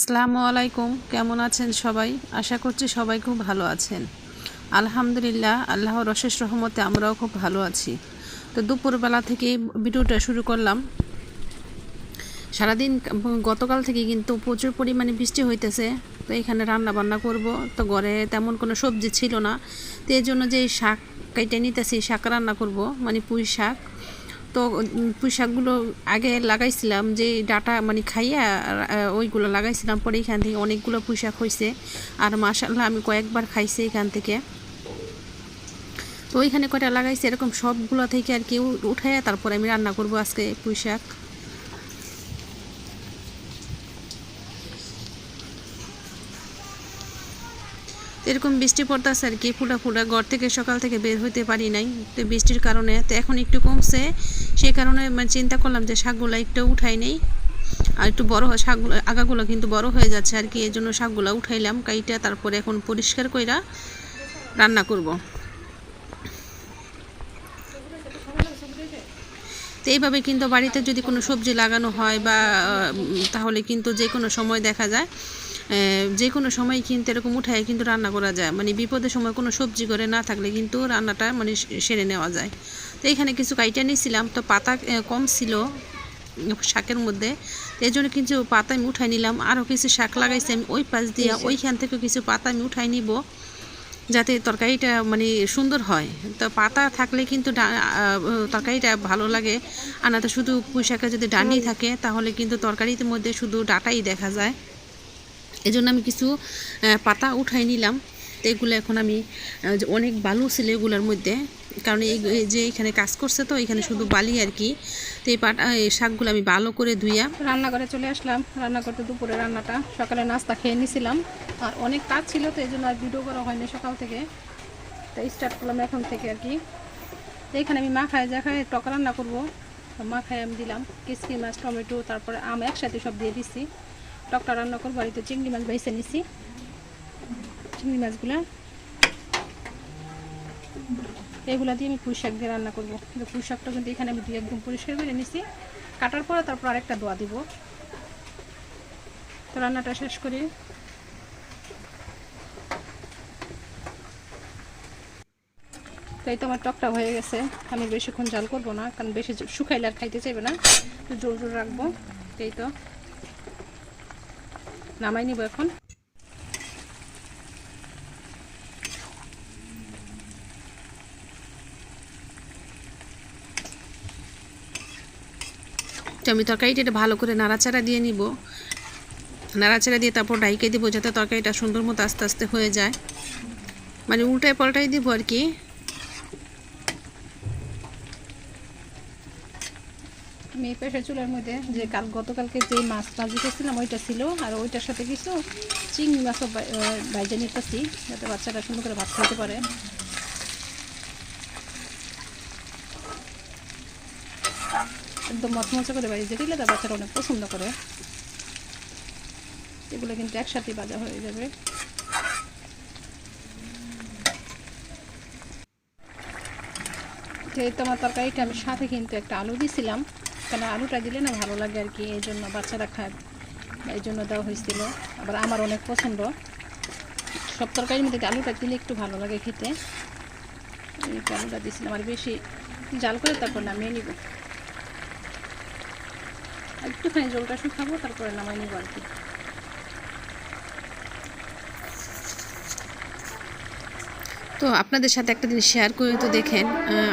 আসসালামু আলাইকুম, কেমন আছেন সবাই? আশা করছি সবাই খুব ভালো আছেন। আলহামদুলিল্লাহ, আল্লাহর অশেষ রহমতে আমরাও খুব ভালো আছি। তো দুপুরবেলা থেকে ভিডিওটা শুরু করলাম। সারাদিন গতকাল থেকে কিন্তু প্রচুর পরিমাণে বৃষ্টি হইতেছে। তো এখানে রান্না বান্না করব, তো ঘরে তেমন কোনো সবজি ছিল না। তো এই জন্য যে শাক কেটে নিতেছি, শাক রান্না করব, মানে পুঁই শাক। তো পুঁই শাকগুলো আগে লাগাইছিলাম, যে ডাটা মানে খাইয়া ওইগুলো লাগাইছিলাম, পরে এখান থেকে অনেকগুলো পুঁই শাক হয়েছে। আর মাশাআল্লাহ আমি কয়েকবার খাইছি এখান থেকে। তো ওইখানে কয়টা লাগাইছি, এরকম সবগুলো থেকে আর কি উঠাইয়া তারপরে আমি রান্না করব আজকে পুঁই শাক। এরকম বৃষ্টি পড়তেছে আর কি, ফুটা ফুটা ঘর থেকে সকাল থেকে বের হইতে পারি নাই, তো বৃষ্টির কারণে। তো এখন একটু কমছে, সেই কারণে মানে চিন্তা করলাম যে শাকগুলো একটু উঠাই নেই। আর একটু বড় শাকগুলো আগাগুলো কিন্তু বড় হয়ে যাচ্ছে আর কি, এই জন্য শাকগুলো উঠাইলাম কাইটা, তারপরে এখন পরিষ্কার কইরা রান্না করব। তো এইভাবে কিন্তু বাড়িতে যদি কোনো সবজি লাগানো হয় বা তাহলে কিন্তু যে কোনো সময় দেখা যায়, যে কোনো সময় কিন্তু এরকম উঠায় কিন্তু রান্না করা যায়। মানে বিপদের সময় কোনো সবজি করে না থাকলে কিন্তু রান্নাটা মানে সেরে নেওয়া যায়। তো এখানে কিছু কাইটা নিয়েছিলাম, তো পাতা কম ছিল শাকের মধ্যে, এই জন্য কিছু পাতা আমি উঠাই নিলাম। আরও কিছু শাক লাগাইছি আমি ওই পাশ দিয়া, ওইখান থেকে কিছু পাতা আমি উঠাই নিব যাতে তরকারিটা মানে সুন্দর হয়। তো পাতা থাকলে কিন্তু তরকারিটা ভালো লাগে। আর না তো শুধু পুঁই শাকের যদি ডাঁটি থাকে তাহলে কিন্তু তরকারির মধ্যে শুধু ডাঁটাই দেখা যায়। এই জন্য আমি কিছু পাতা উঠাই নিলাম। তো এগুলো এখন আমি অনেক বালু ছিল এগুলোর মধ্যে, কারণ এই যে এখানে কাজ করছে তো এখানে শুধু বালি আর কি। তো এই শাকগুলো আমি ভালো করে ধুইয়া রান্নাঘরে চলে আসলাম। রান্না করতে দুপুরে রান্নাটা, সকালে নাস্তা খেয়ে নিয়েছিলাম, আর অনেক কাজ ছিল তো এই জন্য আর ভিডিও করা হয়নি সকাল থেকে। তো স্টার্ট করলাম এখন থেকে আর কি। তো এখানে আমি মাখায় খায় টক রান্না করবো। মাখায় আমি দিলাম কিচকি মাছ, টমেটো, তারপরে আম একসাথে সব দিয়ে দিচ্ছি। টকটা রান্না করবো। আর তো চিংড়ি মাছ বেছে নিছি, চিংড়ি মাছগুলা এগুলা দিয়ে আমি পুঁই শাক দিয়ে রান্না করবো। কিন্তু পুঁই শাকটা কিন্তু এখানে আমি দিয়ে একদম পরিষ্কার করে নিছি। কাটার পরে তারপর আরেকটা দোয়া দিব। তো রান্নাটা শেষ করি। তো এই তো আমার টকটা হয়ে গেছে। আমি বেশিক্ষণ জাল করবো না, কারণ বেশি শুকাইলে আর খাইতে চাইবে না, জোর জোর রাখবো। এই তো নামাই নিব এখন। তো আমি তরকারিটা ভালো করে নাড়াচাড়া দিয়ে নিব। নাড়াচাড়া দিয়ে তারপর ঢাইকে দিব যাতে তরকারিটা সুন্দর মতো আস্তে আস্তে হয়ে যায়, মানে উল্টায় পাল্টাই দিব আর কি। আমি এই পেশা চুলার মধ্যে যে গতকালকে যে মাছ ভাজি করছিলাম ওইটা ছিল, আর ওইটার সাথে কিছু চিংড়ি মাছও ভাইজা নিতেছি যাতে বাচ্চারা সুন্দর করে ভাত খেতে পারে। একদম মচমচা করে ভাইজা দিলে তার বাচ্চারা অনেক পছন্দ করে। এগুলো কিন্তু একসাথে ভাজা হয়ে যাবে। এই তো আমার তরকারিটা আমি সাথে কিন্তু একটা আলু দিয়েছিলাম, কারণ আলুটা দিলে না ভালো লাগে আর কি, এই জন্য বাচ্চারা খায়, এই জন্য দেওয়া হয়েছিল। আবার আমার অনেক পছন্দ, সব তরকারির মধ্যে আলুটা দিলে একটু ভালো লাগে খেতে। এই আলুটা দিয়েছিলাম, আর বেশি জাল করে তারপর নামিয়ে নিব। একটুখানি জলটা শুকাবো তারপরে নামিয়ে নিব আর কি। তো আপনাদের সাথে একটা জিনিস শেয়ার করে, তো দেখেন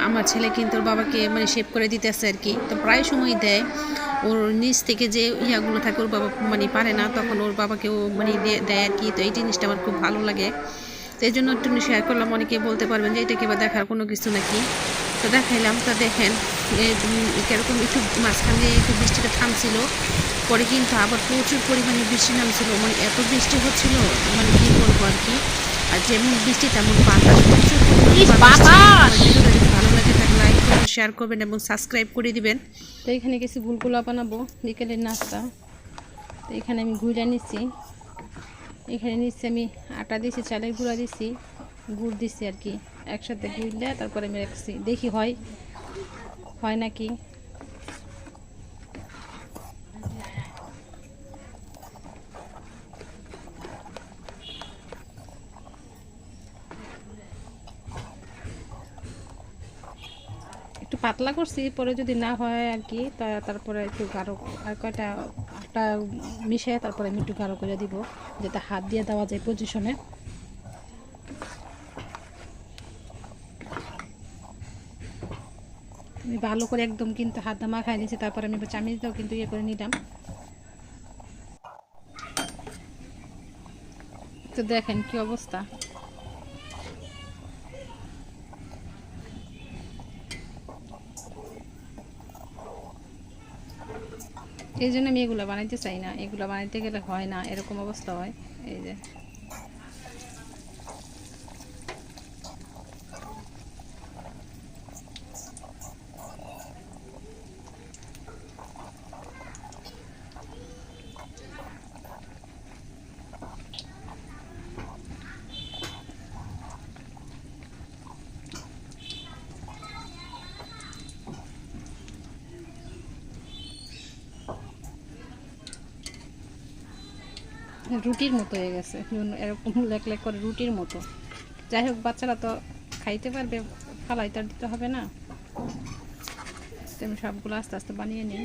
আমার ছেলে কিন্তু ওর বাবাকে মানে শেভ করে দিতেছে আর কি। তো প্রায় সময় দেয়, ওর নিচ থেকে যে ইয়াগুলো থাকে ওর বাবা মানে পারে না, তখন ওর বাবাকে ও মানে দেয় আর কি। তো এই জিনিসটা আমার খুব ভালো লাগে, তো এই জন্য একটু শেয়ার করলাম। অনেকে বলতে পারবেন যে এটা কিংবা দেখার কোনো কিছু নাকি, তো দেখাইলাম। তো দেখেন কীরকম একটু মাঝখান দিয়ে একটু বৃষ্টিটা থামছিল, পরে কিন্তু আবার প্রচুর পরিমাণে বৃষ্টি নামছিল, মানে এত বৃষ্টি হচ্ছিল মানে কী বলবো আর কি। আর যেমন বৃষ্টি তেমন বাতাস, প্রচুর ভালো লাগে থাকলে লাইক করবেন, শেয়ার করবেন এবং সাবস্ক্রাইব করে দিবেন। তো এখানে কিছু গুলগুলা বানাবো বিকেলের নাস্তা। তো এখানে আমি গুঁড়া নিচ্ছি, এখানে নিচ্ছি আমি আটা দিছি, চালের গুঁড়া দিছি, গুড় দিছি আর কি, একসাথে গুঁড়লে তারপরে আমি রাখছি, দেখি হয় নাকি। পাতলা করছি, পরে যদি না হয় আর কি তারপরে একটু গাঢ় আর কয়টা আটা মিশিয়ে তারপরে আমি একটু গাঢ় করে দিব, যাতে হাত দিয়ে দেওয়া যায় পজিশনে। আমি ভালো করে একদম কিন্তু হাত দিয়ে মাখাই নিয়েছি, তারপরে আমি চামিচ দিয়েও কিন্তু ইয়ে করে নিলাম। তো দেখেন কি অবস্থা। এই জন্য আমি এগুলো বানাইতে চাই না, এগুলো বানাইতে গেলে হয় না, এরকম অবস্থা হয়। এই যে রুটির মতো হয়ে গেছে, এরকম লেক লেক করে রুটির মতো। যাই হোক, বাচ্চারা তো খাইতে পারবে, ফালাই তো আর দিতে হবে না। তো আমি সবগুলো আস্তে আস্তে বানিয়ে নিই।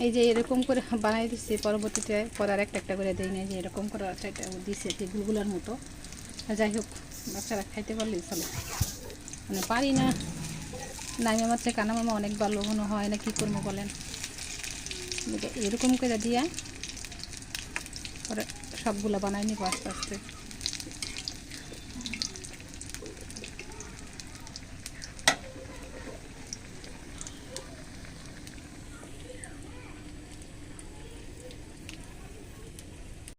এই যে এরকম করে বানিয়ে দিচ্ছি, পরবর্তীতে পরে আর একটা একটা করে দিই না, যে এরকম করে একটা দিচ্ছে গুলগুলার মতো। যাই হোক, বাচ্চারা খাইতে পারলেই চলো। মানে পারি না, নামি আমার চেয়ে কানা মামা অনেক ভালো মনে হয় না, কী করবো বলেন। এরকম করে দিয়ে পরে সবগুলো বানাই নিব আস্তে আস্তে।